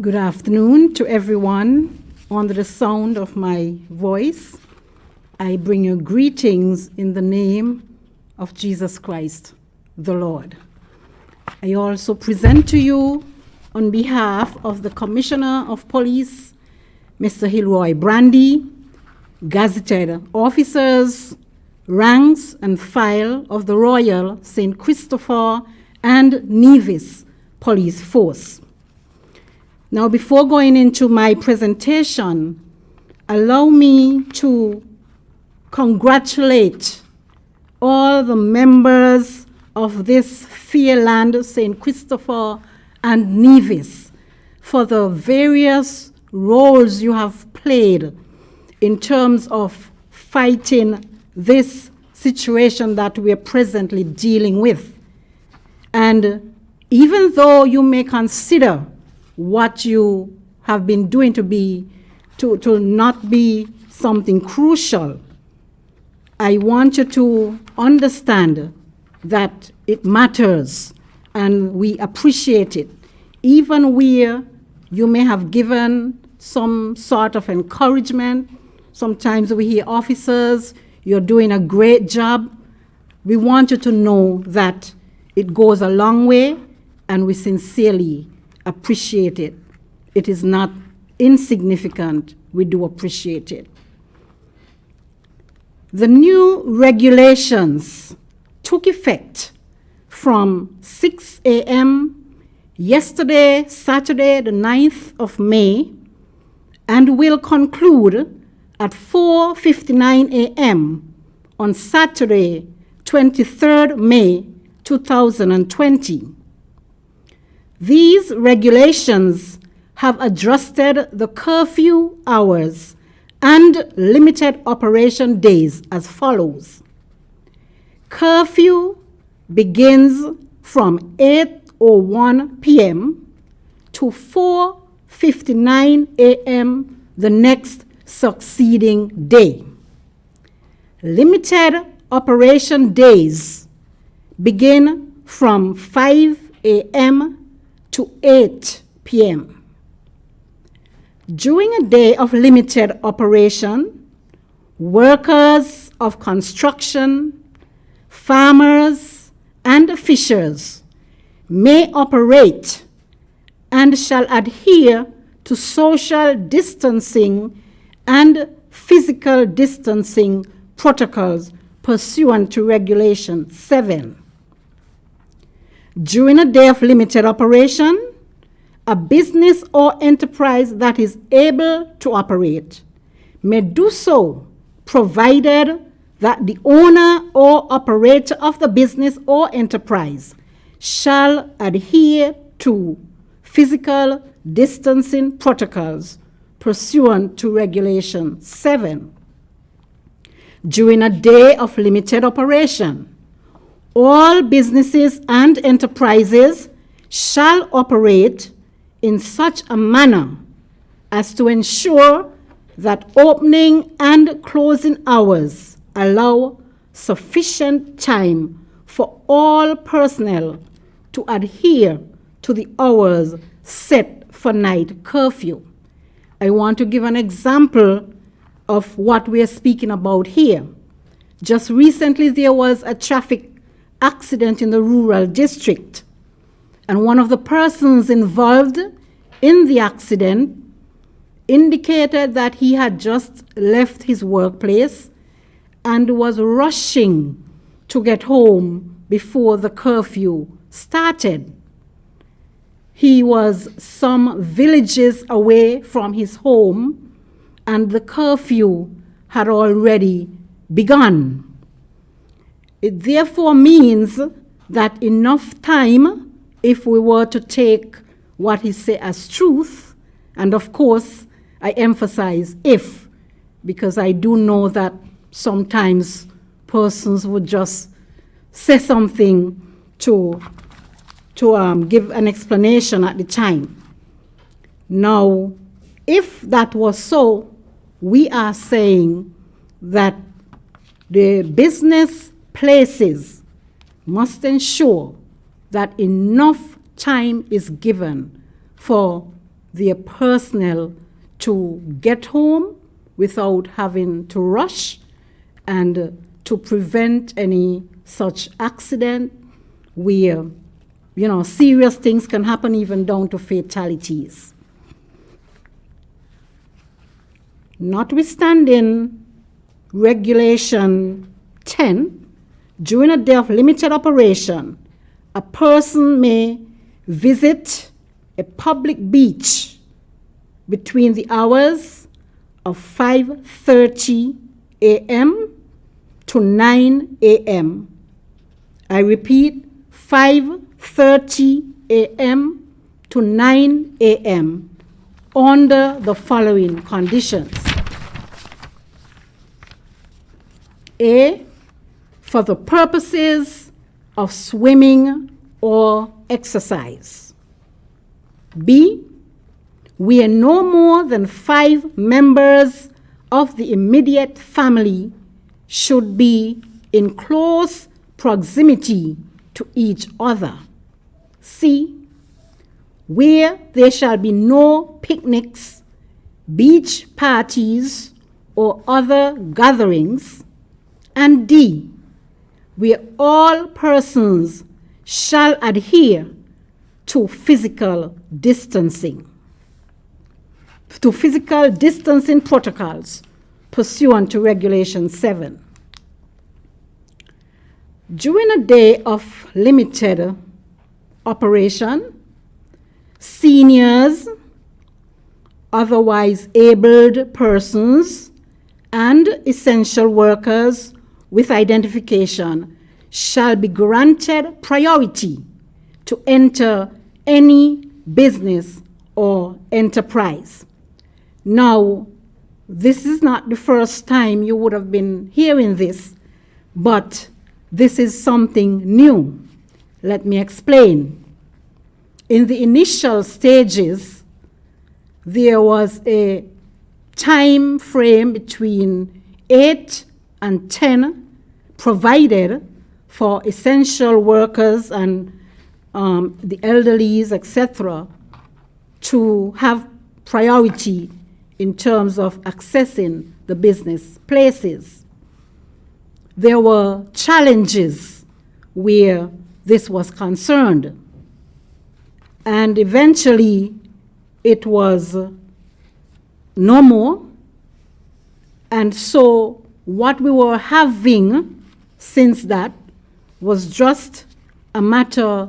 Good afternoon to everyone under the sound of my voice. I bring you greetings in the name of Jesus Christ, the Lord. I also present to you on behalf of the Commissioner of Police, Mr. Hilroy Brandy, gazetted officers, ranks and file of the Royal St. Christopher and Nevis Police Force. Now, before going into my presentation, allow me to congratulate all the members of this fair land, St. Christopher and Nevis, for the various roles you have played in terms of fighting this situation that we are presently dealing with. And even though you may consider what you have been doing to not be something crucial, I want you to understand that it matters and we appreciate it. Even where you may have given some sort of encouragement, sometimes we hear officers, you're doing a great job. We want you to know that it goes a long way and we sincerely appreciate it. It is not insignificant. We do appreciate it. The new regulations took effect from 6 a.m. yesterday, Saturday, the 9th of May, and will conclude at 4:59 a.m. on Saturday, 23rd May 2020. These regulations have adjusted the curfew hours and limited operation days as follows. Curfew begins from 8:01 p.m. to 4:59 a.m. the next succeeding day. Limited operation days begin from 5 a.m. to 8 p.m. During a day of limited operation, workers of construction, farmers, and fishers may operate and shall adhere to social distancing and physical distancing protocols pursuant to Regulation 7. During a day of limited operation, a business or enterprise that is able to operate may do so, provided that the owner or operator of the business or enterprise shall adhere to physical distancing protocols pursuant to Regulation 7. During a day of limited operation, all businesses and enterprises shall operate in such a manner as to ensure that opening and closing hours allow sufficient time for all personnel to adhere to the hours set for night curfew. I want to give an example of what we are speaking about here. Just recently, there was a traffic accident in the rural district, and one of the persons involved in the accident indicated that he had just left his workplace and was rushing to get home before the curfew started. He was some villages away from his home and the curfew had already begun. It therefore means that enough time, if we were to take what he said as truth, and of course I emphasize if, because I do know that sometimes persons would just say something to give an explanation at the time. Now, if that was so, we are saying that the business places must ensure that enough time is given for their personnel to get home without having to rush, and to prevent any such accident where, serious things can happen, even down to fatalities. Notwithstanding Regulation 10, during a day of limited operation, a person may visit a public beach between the hours of 5:30 a.m. to 9 a.m. I repeat, 5:30 a.m. to 9 a.m. under the following conditions. A, for the purposes of swimming or exercise. B, where no more than 5 members of the immediate family should be in close proximity to each other. C, where there shall be no picnics, beach parties, or other gatherings. And D, where all persons shall adhere to physical distancing protocols pursuant to Regulation 7. During a day of limited operation, seniors, otherwise abled persons, and essential workers with identification shall be granted priority to enter any business or enterprise. Now, this is not the first time you would have been hearing this, but this is something new. Let me explain. In the initial stages, there was a time frame between 8 and 10 provided for essential workers and the elderlies, etc., to have priority in terms of accessing the business places. There were challenges where this was concerned, and eventually it was no more. And so what we were having since that was just a matter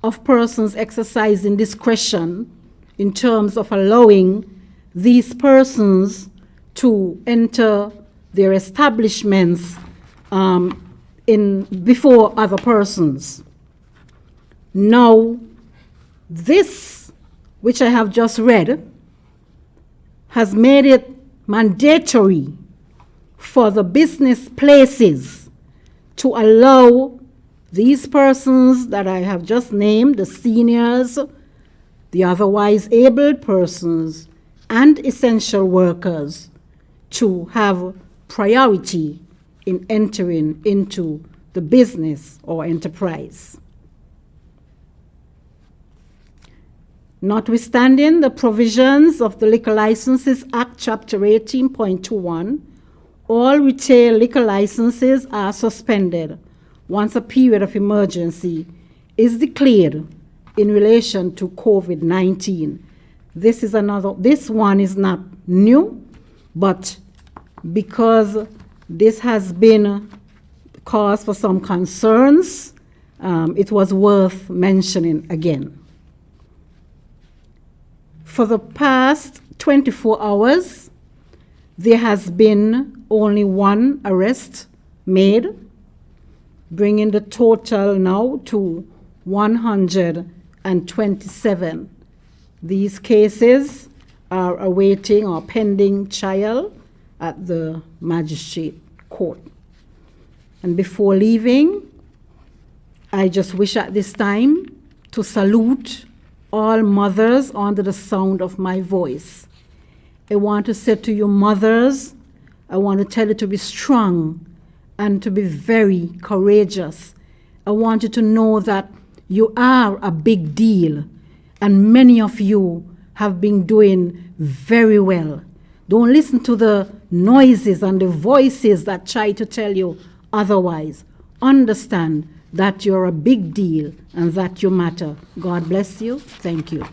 of persons exercising discretion in terms of allowing these persons to enter their establishments before other persons. Now, this, which I have just read, has made it mandatory for the business places to allow these persons that I have just named, the seniors, the otherwise abled persons, and essential workers, to have priority in entering into the business or enterprise. Notwithstanding the provisions of the Liquor Licenses Act, Chapter 18.21, all retail liquor licenses are suspended once a period of emergency is declared in relation to COVID-19. This one is not new, but because this has been cause for some concerns, it was worth mentioning again. For the past 24 hours, there has been only one arrest made, bringing the total now to 127. These cases are awaiting or pending trial at the magistrate court. And before leaving, I just wish at this time to salute all mothers under the sound of my voice. I want to say to you, mothers, I want to tell you to be strong and to be very courageous. I want you to know that you are a big deal, and many of you have been doing very well. Don't listen to the noises and the voices that try to tell you otherwise. Understand that you're a big deal and that you matter. God bless you. Thank you.